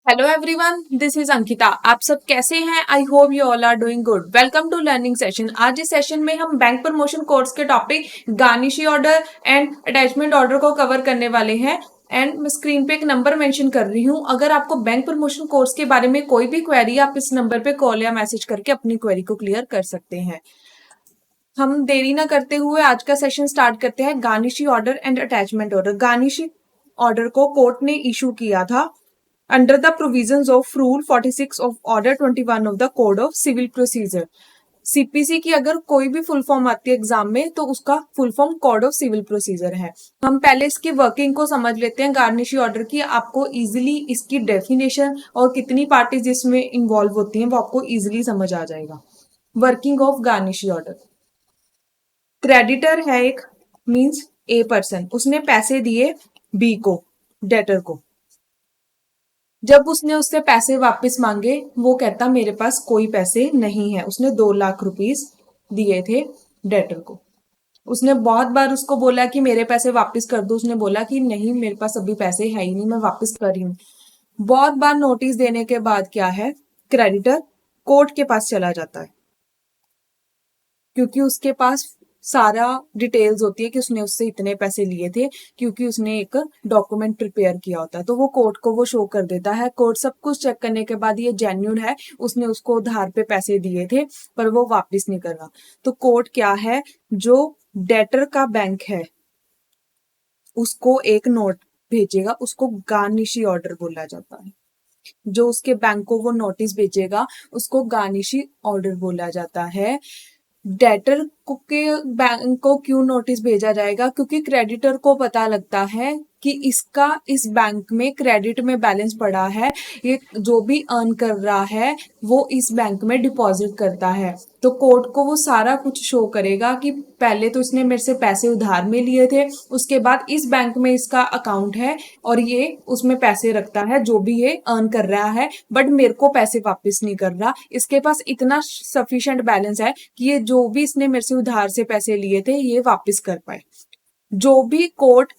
Hello everyone, this is Ankita. आप सब कैसे हैं? I hope you all are doing good. Welcome to learning session. आज इस सेशन में हम बैंक प्रमोशन कोर्स के topic garnishee order and attachment order को कवर करने वाले हैं। एंड मैं स्क्रीन पे एक नंबर मेंशन कर रही हूँ। अगर आपको बैंक प्रमोशन कोर्स के बारे में कोई भी क्वेरी, आप इस नंबर पे कॉल या मैसेज करके अपनी क्वेरी को क्लियर कर सकते हैं। हम देरी ना करते हुए आज का सेशन स्टार्ट करते हैं। Garnishee order and attachment order. Garnishee order को कोर्ट ने इशू किया था under the provisions of Rule 46 of Order 21 of the Code of Civil Procedure। CPC की अगर कोई भी फुल फॉर्म आती है एग्जाम में तो उसका full form code of civil procedure है। हम पहले इसकी वर्किंग को समझ लेते हैं। गार्निशी ऑर्डर की आपको इजीली इसकी डेफिनेशन और कितनी पार्टीज इसमें इन्वॉल्व होती हैं वो आपको इजीली समझ आ जाएगा। Working of garnishee order. Creditor है एक, मींस ए पर्सन, उसने पैसे दिए बी को, डेटर को। जब उसने उससे पैसे वापस मांगे वो कहता मेरे पास कोई पैसे नहीं है। उसने 2 लाख रुपीस दिए थे डेटर को। उसने बहुत बार उसको बोला कि मेरे पैसे वापस कर दो। उसने बोला कि नहीं, मेरे पास अभी पैसे है ही नहीं, मैं वापस कर रही हूँ। बहुत बार नोटिस देने के बाद क्या है, क्रेडिटर कोर्ट के पास चला जाता है क्योंकि उसके पास सारा डिटेल्स होती है कि उसने उससे इतने पैसे लिए थे, क्योंकि उसने एक डॉक्यूमेंट प्रिपेयर किया होता है। तो वो कोर्ट को वो शो कर देता है। कोर्ट सब कुछ चेक करने के बाद ये जेन्युइन है, उसने उसको उधार पे पैसे दिए थे पर वो वापस नहीं कर रहा। तो कोर्ट क्या है, जो डेटर का बैंक है उसको एक नोट भेजेगा, उसको गार्निशी ऑर्डर बोला जाता है। जो उसके बैंक को वो नोटिस भेजेगा उसको गार्निशी ऑर्डर बोला जाता है। डेटर को के बैंक को क्यों नोटिस भेजा जाएगा? क्योंकि क्रेडिटर को पता लगता है कि इसका इस बैंक में क्रेडिट में बैलेंस पड़ा है, ये जो भी अर्न कर रहा है वो इस बैंक में डिपॉजिट करता है। तो कोर्ट को वो सारा कुछ शो करेगा कि पहले तो इसने मेरे से पैसे उधार में लिए थे, उसके बाद इस बैंक में इसका अकाउंट है और ये उसमें पैसे रखता है जो भी ये अर्न कर रहा है, बट मेरे को पैसे वापस नहीं कर रहा। इसके पास इतना सफिशिएंट बैलेंस है कि ये जो भी इसने मेरे से उधार से पैसे लिए थे ये वापस कर पाए। जो भी कोर्ट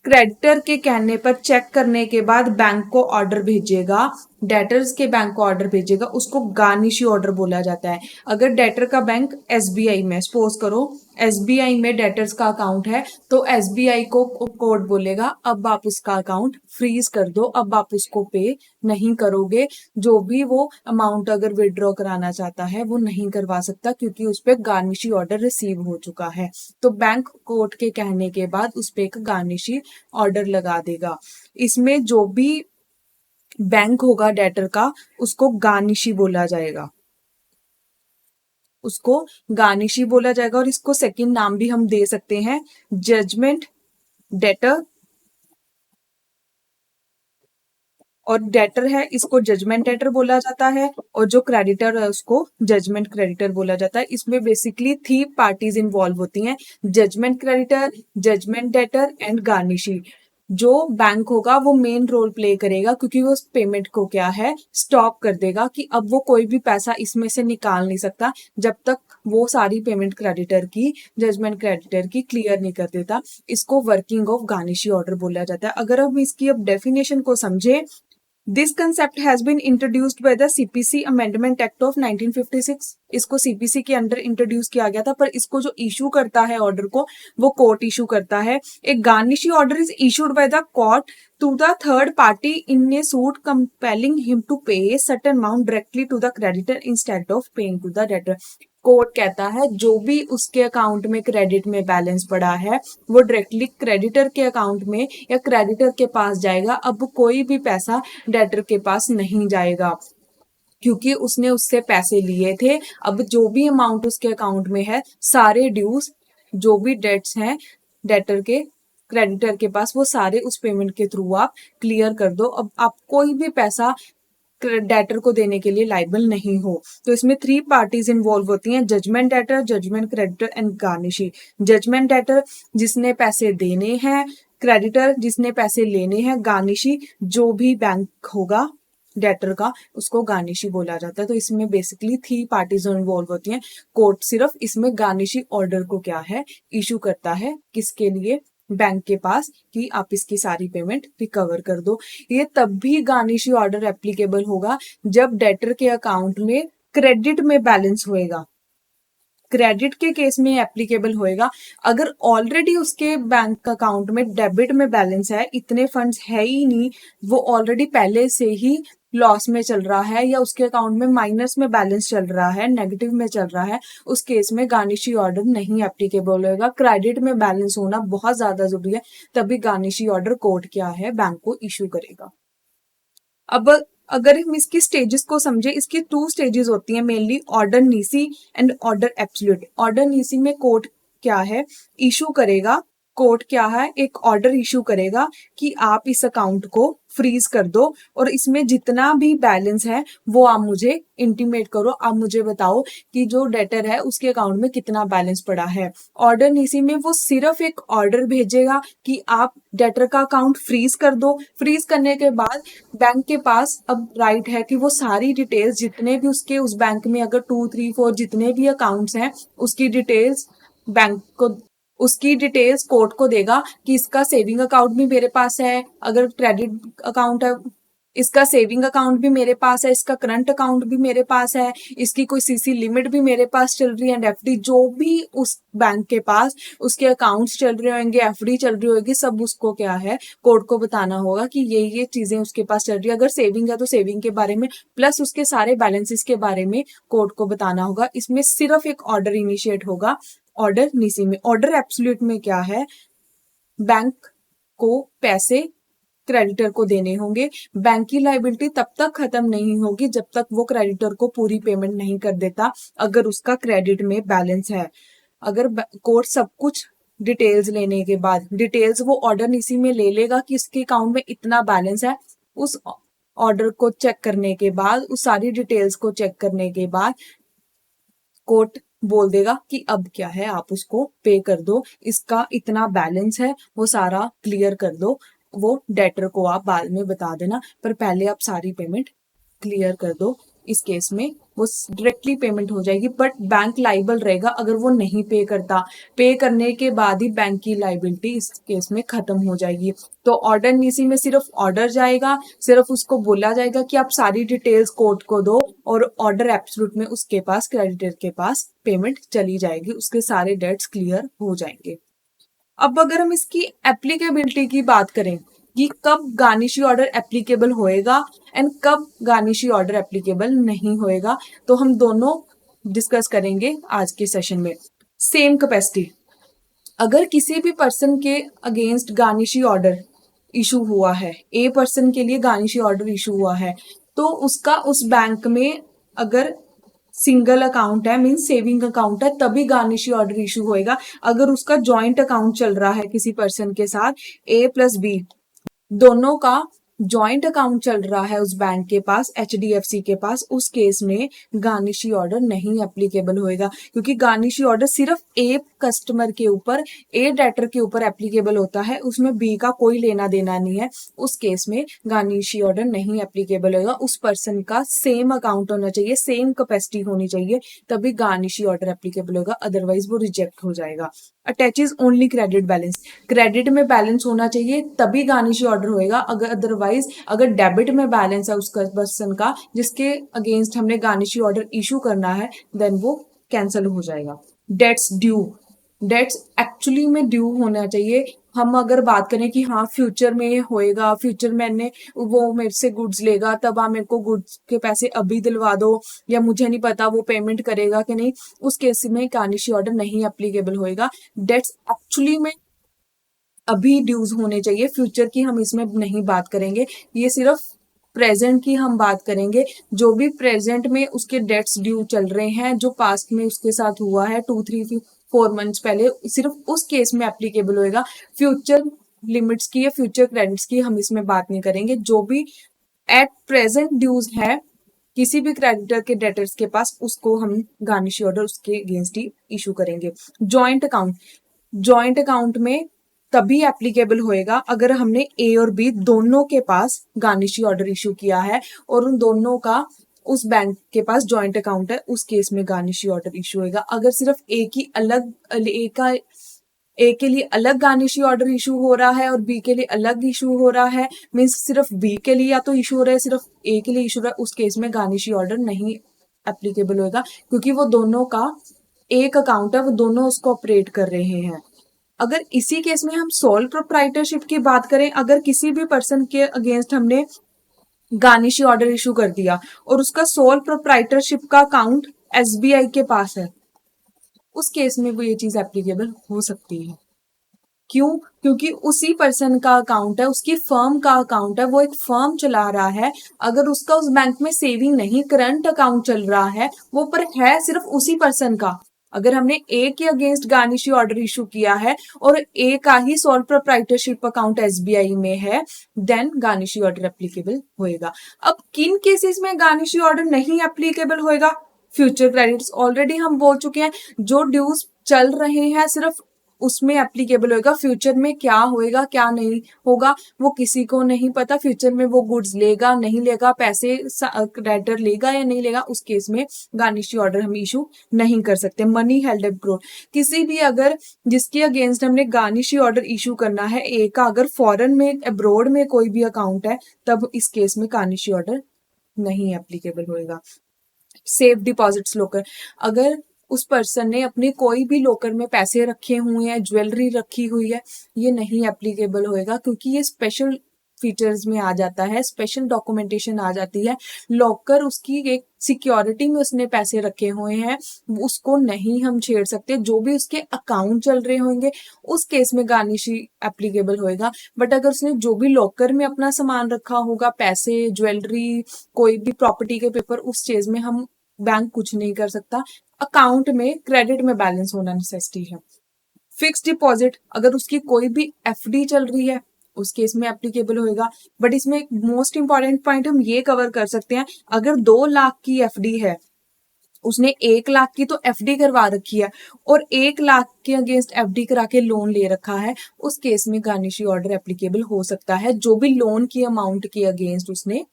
क्रेडिटर के कहने पर चेक करने के बाद बैंक को ऑर्डर भेजेगा, डेटर्स के बैंक को ऑर्डर भेजेगा, उसको गार्निशी ऑर्डर बोला जाता है। अगर डेटर का बैंक एसबीआई में, सपोज करो एसबीआई में डेटर्स का अकाउंट है, तो एसबीआई को कोर्ट बोलेगा अब आप उसका अकाउंट फ्रीज कर दो, अब आप उसको पे नहीं करोगे। जो भी वो अमाउंट अगर विड्रॉ कराना चाहता है वो नहीं करवा सकता क्योंकि उस पर गार्निशी ऑर्डर रिसीव हो चुका है। तो बैंक कोर्ट के कहने के बाद उस पर एक गार्निशी ऑर्डर लगा देगा। इसमें जो भी बैंक होगा डेटर का उसको गार्निशी बोला जाएगा, उसको गार्निशी बोला जाएगा। और इसको सेकंड नाम भी हम दे सकते हैं, जजमेंट डेटर। और डेटर है इसको जजमेंट डेटर बोला जाता है, और जो क्रेडिटर है उसको जजमेंट क्रेडिटर बोला जाता है। इसमें बेसिकली 3 पार्टीज इन्वॉल्व होती हैं, judgment creditor, judgment debtor and garnishee. जो बैंक होगा वो मेन रोल प्ले करेगा क्योंकि वो पेमेंट को क्या है, स्टॉप कर देगा कि अब वो कोई भी पैसा इसमें से निकाल नहीं सकता जब तक वो सारी पेमेंट क्रेडिटर की, जजमेंट क्रेडिटर की क्लियर नहीं कर देता। इसको वर्किंग ऑफ गार्निशी ऑर्डर बोला जाता है। अगर हम इसकी अब डेफिनेशन को समझे, this concept has been introduced by the CPC amendment act of 1956। इसको सीपीसी के अंडर इंट्रोड्यूस किया गया था, पर इसको जो इशू करता है ऑर्डर को वो कोर्ट इशू करता है। एक garnishee order is issued by the court to the third party in a suit compelling him to pay a certain amount directly to the creditor instead of paying to the debtor। Court कहता है जो भी उसके account में credit में balance पड़ा है वो डायरेक्टली क्रेडिटर के अकाउंट में या क्रेडिटर के पास जाएगा। अब कोई भी पैसा डेटर के पास नहीं जाएगा क्योंकि उसने उससे पैसे लिए थे। अब जो भी अमाउंट उसके अकाउंट में है, सारे ड्यूज, जो भी डेट्स हैं डेटर के क्रेडिटर के पास, वो सारे उस पेमेंट के थ्रू आप क्लियर कर दो। अब आप कोई भी पैसा डेटर को देने के लिए लाइबल नहीं हो। तो इसमें 3 पार्टीज इन्वॉल्व होती हैं, judgment debtor, judgment creditor and garnishee. Judgment debtor जिसने पैसे देने हैं, क्रेडिटर जिसने पैसे लेने हैं, गार्निशी जो भी बैंक होगा डेटर का उसको गार्निशी बोला जाता है। तो इसमें बेसिकली 3 पार्टीज इन्वॉल्व होती हैं। कोर्ट सिर्फ इसमें गार्निशी ऑर्डर को क्या है, इशू करता है, किसके लिए, बैंक के पास कि आप इसकी सारी पेमेंट रिकवर कर दो। ये तब भी गार्निशी ऑर्डर एप्लीकेबल होगा जब डेटर के अकाउंट में क्रेडिट में बैलेंस होएगा। क्रेडिट के केस में एप्लीकेबल होएगा। अगर ऑलरेडी उसके बैंक अकाउंट में डेबिट में बैलेंस है, इतने फंड्स है ही नहीं, वो ऑलरेडी पहले से ही लॉस में चल रहा है या उसके अकाउंट में माइनस में बैलेंस चल रहा है, नेगेटिव में चल रहा है, उस केस में गार्निशी ऑर्डर नहीं एप्लीकेबल होएगा। क्रेडिट में बैलेंस होना बहुत ज्यादा जरूरी है, तभी गार्निशी ऑर्डर कोर्ट क्या है बैंक को इशू करेगा। अब अगर हम इसकी स्टेजेस को समझे, इसकी 2 स्टेजेस होती हैं mainly, order nisi and order absolute. Order nisi में कोर्ट क्या है इशू करेगा, कोर्ट क्या है एक ऑर्डर इशू करेगा कि आप इस अकाउंट को फ्रीज कर दो और इसमें जितना भी बैलेंस है वो आप मुझे इंटीमेट करो, आप मुझे बताओ कि जो डेटर है उसके अकाउंट में कितना बैलेंस पड़ा है। ऑर्डर नीसी में वो सिर्फ एक ऑर्डर भेजेगा कि आप डेटर का अकाउंट फ्रीज कर दो। फ्रीज करने के बाद बैंक के पास अब राइट है कि वो सारी डिटेल्स जितने भी उसके उस बैंक में अगर 2, 3, 4 जितने भी अकाउंट्स हैं उसकी डिटेल्स बैंक को, उसकी डिटेल्स कोर्ट को देगा कि इसका सेविंग अकाउंट भी मेरे पास है, अगर क्रेडिट अकाउंट है इसका सेविंग अकाउंट भी मेरे पास है, इसका करंट अकाउंट भी मेरे पास है, इसकी कोई सीसी लिमिट भी मेरे पास चल रही है, एंड एफडी जो भी उस बैंक के पास उसके अकाउंट्स चल रहे होंगे, एफडी चल रही होगी, सब उसको क्या है कोर्ट को बताना होगा कि ये चीजें उसके पास चल रही है। अगर सेविंग है तो सेविंग के बारे में प्लस उसके सारे बैलेंसेस के बारे में कोर्ट को बताना होगा। इसमें सिर्फ एक ऑर्डर इनिशिएट होगा ऑर्डर नीसी में। ऑर्डर एब्सोल्यूट में क्या है, बैंक को पैसे क्रेडिटर को देने होंगे। बैंक की लायबिलिटी तब तक खत्म नहीं होगी जब तक वो क्रेडिटर को पूरी पेमेंट नहीं कर देता, अगर उसका क्रेडिट में बैलेंस है। अगर कोर्ट सब कुछ डिटेल्स लेने के बाद, डिटेल्स वो ऑर्डर नीसी में ले लेगा कि इसके अकाउंट में इतना बैलेंस है, उस ऑर्डर को चेक करने के बाद, उस सारी डिटेल्स को चेक करने के बाद कोर्ट बोल देगा कि अब क्या है आप उसको पे कर दो, इसका इतना बैलेंस है वो सारा क्लियर कर दो। वो डेटर को आप बाद में बता देना, पर पहले आप सारी पेमेंट क्लियर कर दो। इस केस में वो डायरेक्टली पेमेंट हो जाएगी, बट बैंक लाइबल रहेगा अगर वो नहीं पे करता। पे करने के बाद ही बैंक की लाइबिलिटी इस केस में खत्म हो जाएगी। तो ऑर्डर नीसी में सिर्फ ऑर्डर जाएगा, सिर्फ उसको बोला जाएगा कि आप सारी डिटेल्स कोर्ट को दो, और ऑर्डर एब्सोल्यूट में उसके पास क्रेडिटर के पास पेमेंट चली जाएगी, उसके सारे डेट्स क्लियर हो जाएंगे। अब अगर हम इसकी एप्लीकेबिलिटी की बात करें कि कब गार्निशी ऑर्डर एप्लीकेबल होएगा एंड कब गार्निशी ऑर्डर एप्लीकेबल नहीं होएगा, तो हम दोनों डिस्कस करेंगे आज के सेशन में। सेम कैपेसिटी, अगर किसी भी पर्सन के अगेंस्ट गार्निशी ऑर्डर इशू हुआ है, ए पर्सन के लिए गार्निशी ऑर्डर इशू हुआ है, तो उसका उस बैंक में अगर सिंगल अकाउंट है मीन सेविंग अकाउंट है तभी गार्निशी ऑर्डर इशू होएगा। अगर उसका जॉइंट अकाउंट चल रहा है किसी पर्सन के साथ, ए प्लस बी दोनों का जॉइंट अकाउंट चल रहा है उस बैंक के पास, एचडीएफसी के पास, उस केस में गार्निशी ऑर्डर नहीं एप्लीकेबल होएगा, क्योंकि गार्निशी ऑर्डर सिर्फ ए कस्टमर के ऊपर, ए डेटर के ऊपर एप्लीकेबल होता है, उसमें बी का कोई लेना देना नहीं है। उस केस में गार्निशी ऑर्डर नहीं एप्लीकेबल होगा। उस पर्सन का सेम अकाउंट होना चाहिए, सेम कैपेसिटी होनी चाहिए, तभी गार्निशी ऑर्डर एप्लीकेबल होगा, अदरवाइज वो रिजेक्ट हो जाएगा। Attaches only credit balance, credit में बैलेंस होना चाहिए तभी गार्निशी ऑर्डर होएगा, अगर अदरवाइज अगर डेबिट में बैलेंस है उसका पर्सन का जिसके अगेंस्ट हमने गार्निशी ऑर्डर इशू करना है, देन वो कैंसिल हो जाएगा। डेट्स ड्यू, डेट्स एक्चुअली में ड्यू होना चाहिए। हम अगर बात करें कि हाँ फ्यूचर में होएगा, फ्यूचर में वो मेरे से गुड्स लेगा तब आप मेरे को गुड्स के पैसे अभी दिलवा दो, या मुझे नहीं पता वो पेमेंट करेगा कि नहीं, उस केस में गार्निशी ऑर्डर नहीं एप्लीकेबल होएगा। डेट्स एक्चुअली में अभी ड्यूज होने चाहिए, फ्यूचर की हम इसमें नहीं बात करेंगे, ये सिर्फ प्रेजेंट की हम बात करेंगे। जो भी प्रेजेंट में उसके डेट्स ड्यू चल रहे हैं, जो पास्ट में उसके साथ हुआ है 2, 3, 4 मंथ्स पहले, सिर्फ उस केस में एप्लीकेबल होएगा। फ्यूचर लिमिट्स की या फ्यूचर क्रेडिट्स की हम इसमें बात नहीं करेंगे। जो भी एट प्रेजेंट ड्यूज है किसी भी क्रेडिटर के डेटर्स के पास, उसको हम गार्निशी ऑर्डर उसके अगेंस्ट ही इशू करेंगे। जॉइंट अकाउंट, जॉइंट अकाउंट में तभी एप्लीकेबल होएगा अगर हमने ए और बी दोनों के पास गार्निशी ऑर्डर इशू किया है और उन दोनों का उस बैंक के पास जॉइंट अकाउंट है, उस केस में गार्निशी ऑर्डर इशू होएगा। अगर सिर्फ ए की अलग, ए का ए के लिए अलग गार्निशी ऑर्डर इशू हो रहा है और बी के लिए अलग इशू हो रहा है, मीन्स सिर्फ बी के लिए या तो इशू हो रहा है, सिर्फ ए के लिए इशू हो रहा है, उस केस में गार्निशी ऑर्डर नहीं एप्लीकेबल होगा, क्योंकि वो दोनों का एक अकाउंट है, वो दोनों उसको ऑपरेट कर रहे हैं। अगर इसी केस में हम सोल प्रोप्राइटरशिप की बात करें, अगर किसी भी पर्सन के अगेंस्ट हमने गार्निशी ऑर्डर इशू कर दिया और उसका सोल प्रोप्राइटरशिप का अकाउंट एसबीआई के पास है, उस केस में वो ये चीज एप्लीकेबल हो सकती है। क्यों? क्योंकि उसी पर्सन का अकाउंट है, उसकी फर्म का अकाउंट है, वो एक फर्म चला रहा है। अगर उसका उस बैंक में सेविंग नहीं, करंट अकाउंट चल रहा है, वो पर है सिर्फ उसी पर्सन का। अगर हमने ए के अगेंस्ट गार्निशी ऑर्डर इशू किया है और ए का ही सोल प्रोप्राइटरशिप अकाउंट एसबीआई में है, देन गार्निशी ऑर्डर एप्लीकेबल होएगा। अब किन केसेस में गार्निशी ऑर्डर नहीं एप्लीकेबल होएगा? फ्यूचर क्रेडिट्स ऑलरेडी हम बोल चुके हैं, जो ड्यूज चल रहे हैं सिर्फ उसमें एप्लीकेबल होगा। फ्यूचर में क्या होएगा क्या नहीं होगा वो किसी को नहीं पता। फ्यूचर में वो गुड्स लेगा नहीं लेगा, पैसे क्रेडिटर लेगा या नहीं लेगा, उस केस में गार्निशी ऑर्डर हम इशू नहीं कर सकते। मनी हेल्ड अब्रोड, किसी भी अगर जिसके अगेंस्ट हमने गार्निशी ऑर्डर इशू करना है ए का, अगर फॉरेन में अब्रोड में कोई भी अकाउंट है, तब इस केस में गार्निशी ऑर्डर नहीं एप्लीकेबल होएगा। सेफ डिपॉजिट्स लॉकर, अगर उस पर्सन ने अपने कोई भी लॉकर में पैसे रखे हुए हैं, ज्वेलरी रखी हुई है, ये नहीं एप्लीकेबल होएगा, क्योंकि ये स्पेशल फीचर्स में आ जाता है, स्पेशल डॉक्यूमेंटेशन आ जाती है। लॉकर उसकी एक सिक्योरिटी में उसने पैसे रखे हुए हैं, उसको नहीं हम छेड़ सकते। जो भी उसके अकाउंट चल रहे होंगे उस केस में गार्निशी एप्लीकेबल होएगा। बट अगर उसने जो भी लॉकर में अपना सामान रखा होगा, पैसे, ज्वेलरी, कोई भी प्रॉपर्टी के पेपर, उस चीज में हम बैंक कुछ नहीं कर सकता। अकाउंट में क्रेडिट में बैलेंस होना नेसेसिटी है। फिक्स डिपॉजिट, अगर उसकी कोई भी एफडी चल रही है, उस केस में एप्लीकेबल होएगा। बट इसमें एक मोस्ट इंपॉर्टेंट पॉइंट हम ये कवर कर सकते हैं, अगर 2 लाख की एफडी है, उसने 1 लाख की तो एफडी करवा रखी है और 1 लाख के अगेंस्ट एफडी करा के लोन ले रखा है, उस केस में गार्निशी ऑर्डर एप्लीकेबल हो सकता है, जो भी लोन की अमाउंट के अगेंस्ट उसने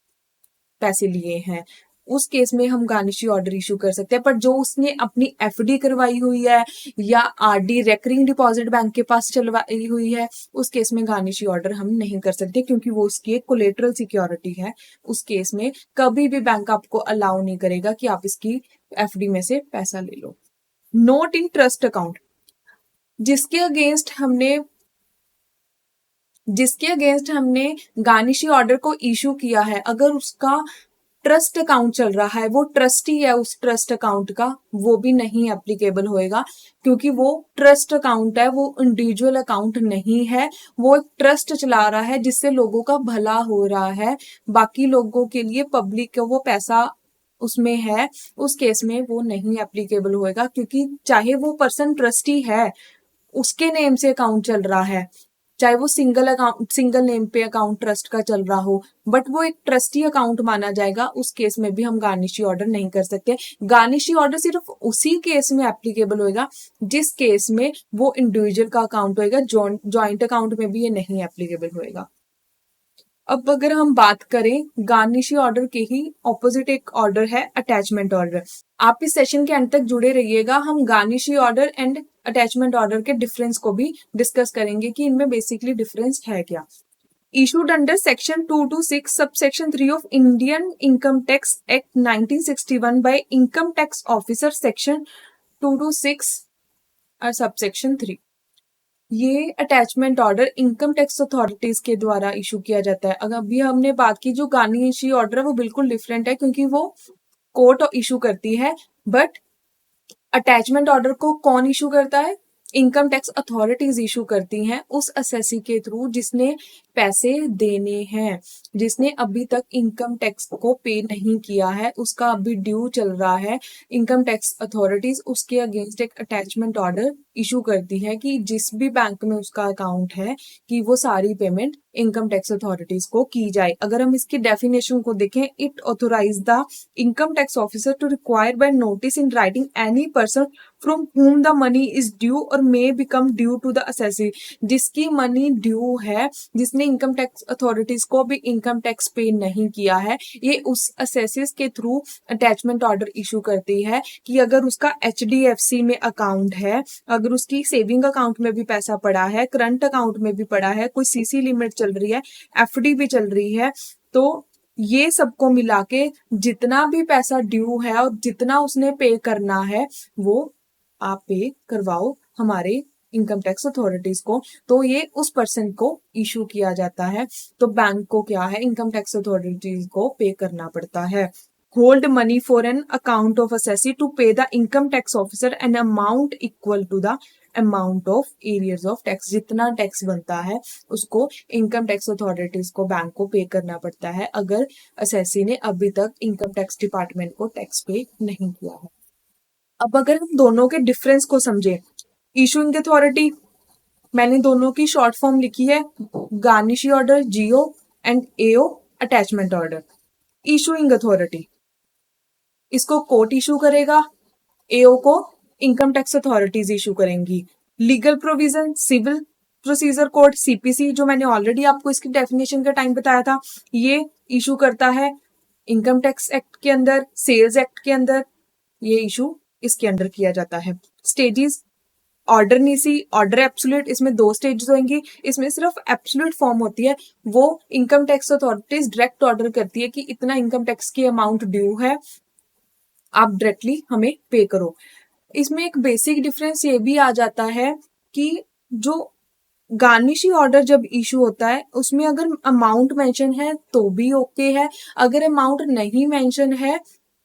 पैसे लिए हैं। उस केस में हम गार्निशी ऑर्डर इशू कर सकते हैं। पर जो उसने अपनी एफडी करवाई हुई है या आरडी रेकरिंग डिपॉजिट बैंक के पास चलवाई हुई है, उस केस में गार्निशी ऑर्डर हम नहीं कर सकते, क्योंकि वो उसकी एक कोलेटरल सिक्योरिटी है। उस केस में कभी भी बैंक आपको अलाउ नहीं करेगा कि आप इसकी एफडी में से पैसा ले लो। नोट इन ट्रस्ट अकाउंट, जिसके अगेंस्ट हमने गार्निशी ऑर्डर को इशू किया है, अगर उसका ट्रस्ट अकाउंट चल रहा है, वो ट्रस्टी है उस ट्रस्ट अकाउंट का, वो भी नहीं एप्लीकेबल होएगा, क्योंकि वो ट्रस्ट अकाउंट है, वो इंडिविजुअल अकाउंट नहीं है। वो एक ट्रस्ट चला रहा है जिससे लोगों का भला हो रहा है, बाकी लोगों के लिए, पब्लिक का वो पैसा उसमें है। उस केस में वो नहीं एप्लीकेबल होएगा, क्योंकि चाहे वो पर्सन ट्रस्टी है, उसके नेम से अकाउंट चल रहा है, चाहे वो सिंगल नेम पे अकाउंट ट्रस्ट का चल रहा हो, बट वो एक ट्रस्टी अकाउंट माना जाएगा। उस केस में भी हम गार्निशी ऑर्डर नहीं कर सकते। गार्निशी ऑर्डर सिर्फ उसी केस में एप्लीकेबल होएगा जिस केस में वो इंडिविजुअल का अकाउंट होएगा, जॉइंट अकाउंट में भी ये नहीं एप्लीकेबल होएगा। अब अगर हम बात करें गार्निशी ऑर्डर के ही ऑपोजिट एक ऑर्डर है अटैचमेंट ऑर्डर। आप इस सेशन के अंत तक जुड़े रहिएगा, हम garnishee order and attachment order के डिफरेंस को भी डिस्कस करेंगे कि इनमें बेसिकली डिफरेंस है क्या। Issued under section 226 subsection 3 of Indian income tax act 1961 by income tax officer section 226 और सबसेक्शन 3। ये attachment order income tax authorities के द्वारा इशू किया जाता है। अगर अभी हमने बात की, जो गार्निशी ऑर्डर है वो बिल्कुल डिफरेंट है, क्योंकि वो कोर्ट इशू करती है। बट अटैचमेंट ऑर्डर को कौन इशू करता है? इनकम टैक्स अथॉरिटीज इशू करती हैं, उस असेसी के थ्रू जिसने पैसे देने हैं, जिसने अभी तक इनकम टैक्स को पे नहीं किया है, उसका अभी ड्यू चल रहा है। इनकम टैक्स अथॉरिटीज उसके अगेंस्ट एक अटैचमेंट ऑर्डर इशू करती है कि जिस भी बैंक में उसका अकाउंट है कि वो सारी पेमेंट इनकम टैक्स अथॉरिटीज को की जाए। अगर हम इसकी डेफिनेशन को देखें, it authorise the income tax officer to require by notice in writing any person from whom the money is due और may become due to the assessee. जिसकी मनी ड्यू है, जिसने इनकम टैक्स अथॉरिटीज को भी income tax पे नहीं किया है, ये उस असेसिस के थ्रू अटैचमेंट ऑर्डर इशू करती है कि अगर उसका HDFC में अकाउंट है, अगर उसकी सेविंग अकाउंट में भी पैसा पड़ा है, करंट अकाउंट में भी पड़ा है, कोई CC लिमिट चल रही है, FD भी चल रही है, तो ये सबको मिला के जितना भी पैसा ड्यू है और जितना उसने पे करना है वो आप पे करवाओ हमारे इनकम टैक्स अथॉरिटीज को, तो ये उस पर्सन को इशू किया जाता है। तो बैंक को क्या है, इनकम टैक्स अथॉरिटीज को पे करना पड़ता है। Hold money for an account of assessee to pay the income tax officer an amount equal to the amount of arrears of tax. जितना टैक्स बनता है उसको इनकम टैक्स अथॉरिटीज को, bank को पे करना पड़ता है अगर असेसी ने अभी तक इनकम टैक्स डिपार्टमेंट को टैक्स पे नहीं किया है। अब अगर हम दोनों के डिफरेंस को समझें, इशूइंग अथॉरिटी, मैंने दोनों की शॉर्ट फॉर्म लिखी है, garnishee order GO and AO attachment order. Issuing authority, इसको कोर्ट इशू करेगा, AO को इनकम टैक्स अथॉरिटीज इशू करेंगी। Legal provision, civil procedure code CPC, जो मैंने ऑलरेडी आपको इसकी डेफिनेशन का टाइम बताया था, ये इशू करता है इनकम टैक्स एक्ट के अंदर, सेल्स एक्ट के अंदर, ये इशू इसके अंडर किया जाता है। स्टेजेस, ऑर्डर नीसी, ऑर्डर एब्सोल्यूट, इसमें 2 स्टेजेस होंगी। इसमें सिर्फ एब्सोल्यूट फॉर्म होती है, वो income tax authorities direct order करती है कि इतना इनकम टैक्स की अमाउंट ड्यू है, आप डायरेक्टली हमें पे करो। इसमें एक बेसिक डिफरेंस ये भी आ जाता है कि जो गार्निशी ऑर्डर जब इशू होता है उसमें अगर अमाउंट मेंशन है तो भी ओके है, अगर अमाउंट नहीं मेंशन है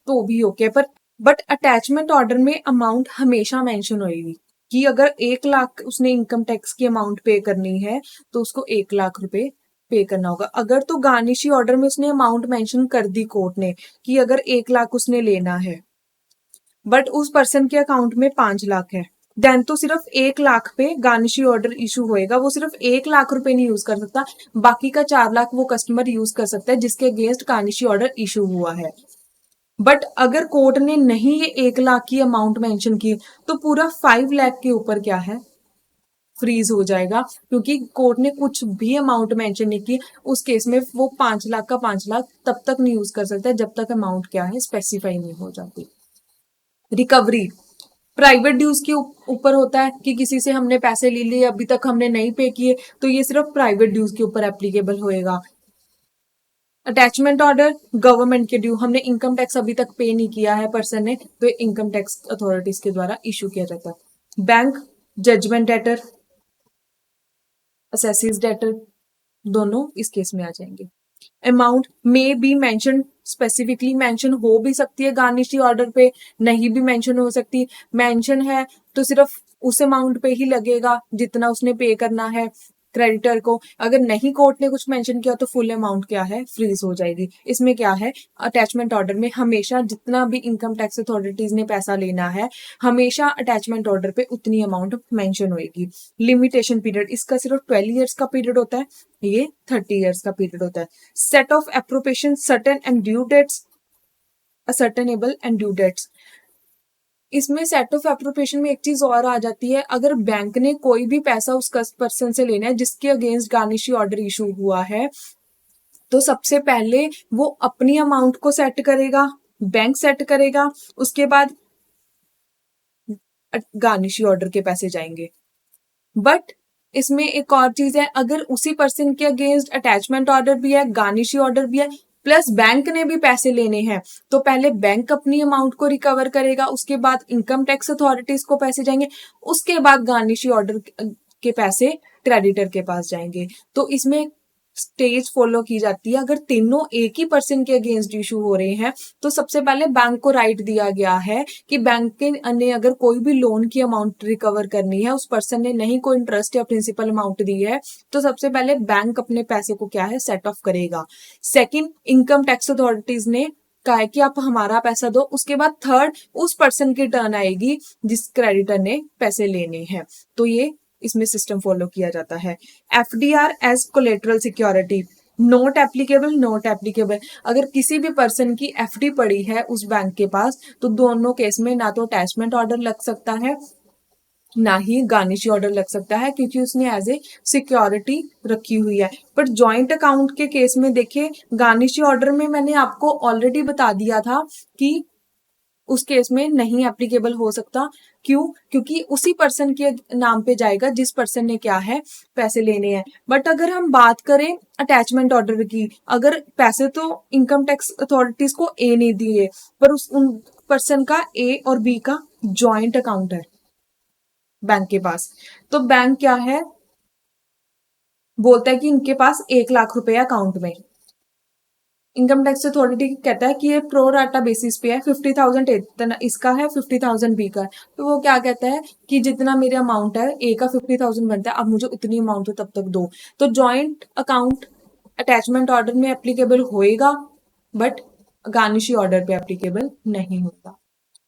तो भी ओके, पर बट अटैचमेंट ऑर्डर में अमाउंट हमेशा मेंशन होगी कि अगर 1 लाख उसने इनकम टैक्स की अमाउंट पे करनी है तो उसको 1 लाख रुपए पे करना होगा। अगर तो गार्निशी ऑर्डर में उसने अमाउंट मेंशन कर दी कोर्ट ने कि अगर 1 लाख उसने लेना है बट उस पर्सन के अकाउंट में 5 लाख है, देन तो सिर्फ 1 लाख पे गार्निशी ऑर्डर इशू होएगा। वो सिर्फ 1 लाख रुपए नहीं यूज कर सकता, बाकी का 4 लाख वो कस्टमर यूज कर सकता है जिसके अगेंस्ट गार्निशी ऑर्डर इशू हुआ है। बट अगर कोर्ट ने नहीं ये 1 लाख की अमाउंट मेंशन की तो पूरा 5 लाख के ऊपर क्या है, फ्रीज हो जाएगा, क्योंकि कोर्ट ने कुछ भी अमाउंट मेंशन नहीं की। उस केस में वो 5 लाख का 5 लाख तब तक नहीं यूज कर सकता जब तक अमाउंट क्या है स्पेसिफाई नहीं हो जाती। रिकवरी प्राइवेट ड्यूज के ऊपर होता है कि किसी से हमने पैसे ले लिए, अभी तक हमने नहीं पे किए, तो ये सिर्फ प्राइवेट ड्यूज के ऊपर एप्लीकेबल होएगा। अटैचमेंट ऑर्डर गवर्नमेंट के ड्यू, हमने इनकम टैक्स अभी तक पे नहीं किया है पर्सन ने, तो इनकम टैक्स अथॉरिटीज के द्वारा इशू किया जाता है। Bank, judgment debtor, assessees debtor, दोनों इस केस में आ जाएंगे। Amount may be mention, specifically mention हो भी सकती है गार्निशी ऑर्डर पे, नहीं भी मेंशन हो सकती। मेंशन है तो सिर्फ उस अमाउंट पे ही लगेगा जितना उसने पे करना है क्रेडिटर को। अगर नहीं कोर्ट ने कुछ मेंशन किया तो फुल अमाउंट क्या है, फ्रीज हो जाएगी। इसमें क्या है, अटैचमेंट ऑर्डर में हमेशा जितना भी इनकम टैक्स अथॉरिटीज ने पैसा लेना है, हमेशा अटैचमेंट ऑर्डर पे उतनी अमाउंट मेंशन होएगी। लिमिटेशन पीरियड, इसका सिर्फ 12 ईयर्स का पीरियड होता है, ये 30 ईयर्स का पीरियड होता है। Set off appropriation, certain and due debts, ascertainable and due debts. इसमें सेट ऑफ एप्रोप्रिएशन में एक चीज और आ जाती है, अगर बैंक ने कोई भी पैसा उस पर्सन से लेना है जिसके अगेंस्ट गार्निशी ऑर्डर इशू हुआ है, तो सबसे पहले वो अपनी अमाउंट को सेट करेगा, बैंक सेट करेगा, उसके बाद गार्निशी ऑर्डर के पैसे जाएंगे। बट इसमें एक और चीज है, अगर उसी पर्सन के अगेंस्ट अटैचमेंट ऑर्डर भी है, गार्निशी ऑर्डर भी है, प्लस बैंक ने भी पैसे लेने हैं, तो पहले बैंक अपनी अमाउंट को रिकवर करेगा, उसके बाद इनकम टैक्स अथॉरिटीज को पैसे जाएंगे, उसके बाद गार्निशी ऑर्डर के पैसे क्रेडिटर के पास जाएंगे। तो इसमें स्टेज फॉलो की जाती है। अगर तीनों एक ही पर्सन के अगेंस्ट इशू हो रहे हैं तो सबसे पहले बैंक को राइट दिया गया है कि बैंक ने अगर कोई भी लोन की अमाउंट रिकवर करनी है, उस पर्सन ने नहीं कोई इंटरेस्ट या प्रिंसिपल अमाउंट दी है, तो सबसे पहले बैंक अपने पैसे को क्या है, सेट ऑफ करेगा। सेकंड, इनकम टैक्स अथॉरिटीज ने कहा है कि आप हमारा पैसा दो, उसके बाद थर्ड उस पर्सन की टर्न आएगी जिस क्रेडिटर ने पैसे लेने हैं। तो ये इसमें सिस्टम फॉलो किया जाता है। FDR as collateral security, not applicable, not applicable. अगर किसी भी पर्सन की एफडी पड़ी है उस बैंक के पास तो दोनों केस में ना तो अटैचमेंट ऑर्डर लग सकता है ना ही गार्निशी ऑर्डर लग सकता है, क्योंकि उसने एज ए सिक्योरिटी रखी हुई है। पर जॉइंट अकाउंट के केस में देखिए, गार्निशी ऑर्डर में मैंने आपको ऑलरेडी बता दिया था कि उस केस में नहीं एप्लीकेबल हो सकता। क्यों? क्योंकि उसी पर्सन के नाम पे जाएगा जिस पर्सन ने क्या है, पैसे लेने हैं। बट अगर हम बात करें अटैचमेंट ऑर्डर की, अगर पैसे तो इनकम टैक्स अथॉरिटीज को ए ने दिए, पर उन पर्सन का ए और बी का जॉइंट अकाउंट है बैंक के पास, तो बैंक क्या है, बोलता है कि इनके पास 1 लाख रुपए अकाउंट में। इनकम टैक्स अथॉरिटी कहता है कि ये प्रो राटा बेसिस पे है, 50,000 इसका है, 50,000 बी का है। तो वो क्या कहता है कि जितना मेरे अमाउंट है, ए का 50,000 बनता है, अब मुझे उतनी अमाउंट तब तक दो। तो जॉइंट अकाउंट अटैचमेंट ऑर्डर में एप्लीकेबल होएगा, बट गार्निशी ऑर्डर पे एप्लीकेबल नहीं होता।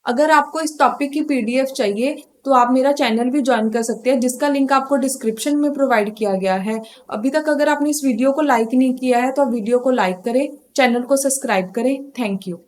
अगर आपको इस टॉपिक की पीडीएफ चाहिए तो आप मेरा चैनल भी ज्वाइन कर सकते हैं, जिसका लिंक आपको डिस्क्रिप्शन में प्रोवाइड किया गया है। अभी तक अगर आपने इस वीडियो को लाइक नहीं किया है तो वीडियो को लाइक करें, चैनल को सब्सक्राइब करें। Thank you.